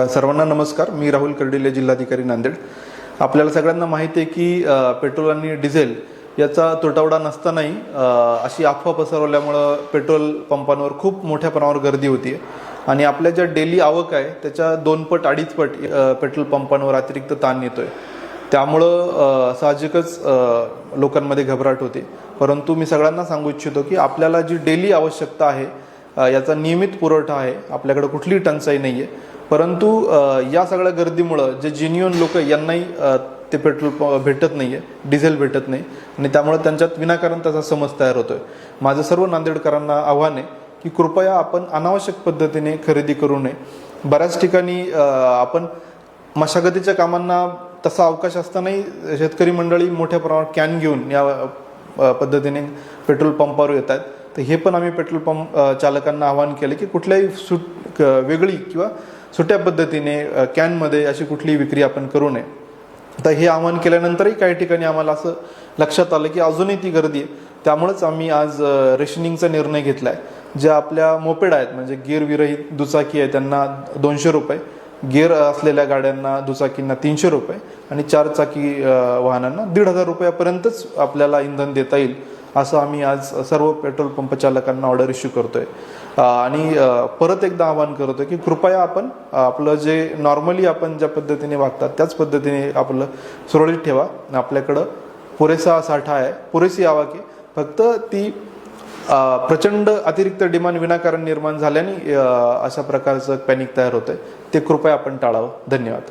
सर्वांना नमस्कार. मी राहुल कर्डिले, जिल्हाधिकारी नांदेड. आपल्याला सगळ्यांना माहिती आहे की पेट्रोल आणि डिझेल याचा तुटवडा नसतानाही अशी अफवा पसरवल्यामुळं पेट्रोल पंपांवर खूप मोठ्या प्रमाणावर गर्दी होती आणि आपल्या ज्या डेली आवक आहे त्याच्या 2 पट 2.5 पट पेट्रोल पंपांवर अतिरिक्त ताण येतोय. त्यामुळं साहजिकच लोकांमध्ये घबराट होते. परंतु मी सगळ्यांना सांगू इच्छितो की आपल्याला जी डेली आवश्यकता आहे याचा नियमित पुरवठा आहे, आपल्याकडे कुठलीही टंचाई नाही आहे. परंतु या सगळ्या गर्दीमुळं जे जेन्युइन लोक यांनाही ते पेट्रोल भेटत नाही आहे, डिझेल भेटत नाही आणि त्यामुळे त्यांच्यात विनाकारण त्याचा समज तयार होतोय. माझं सर्व नांदेडकरांना आव्हान आहे की कृपया आपण अनावश्यक पद्धतीने खरेदी करू नये. बऱ्याच ठिकाणी आपण मशागतीच्या कामांना तसा अवकाश असतानाही शेतकरी मंडळी मोठ्या प्रमाणात कॅन घेऊन या पद्धतीने पेट्रोल पंपावर येत आहेत. तर हे पण आम्ही पेट्रोल पंप चालकांना आवाहन केले की कुठल्याही वेगळी किंवा सुट्या पद्धतीने कॅनमध्ये अशी कुठलीही विक्री आपण करू नये. तर हे आवाहन केल्यानंतरही काही ठिकाणी आम्हाला असं लक्षात आलं की अजूनही ती गर्दी आहे. त्यामुळेच आम्ही आज रेशनिंगचा निर्णय घेतला आहे. ज्या आपल्या मोपेड आहेत, म्हणजे गिअर विरहित दुचाकी आहे, त्यांना 200 रुपये, गिअर असलेल्या गाड्यांना दुचाकींना 300 रुपये आणि 4 चाकी वाहनांना 1,500 रुपयापर्यंतच आपल्याला इंधन देता येईल, असं आम्ही आज सर्व पेट्रोल पंप चालकांना ऑर्डर इश्यू करतोय. आणि परत एकदा आवाहन करतोय की कृपया आपण आपलं जे नॉर्मली आपण ज्या पद्धतीने वागतात त्याच पद्धतीने आपलं सुरळीत ठेवा. आपल्याकडं पुरेसा साठा आहे, पुरेशी आवक आहे. फक्त ती प्रचंड अतिरिक्त डिमांड विनाकारण निर्माण झाल्याने अशा प्रकारचं पॅनिक तयार होतंय. ते कृपया आपण टाळावं. धन्यवाद.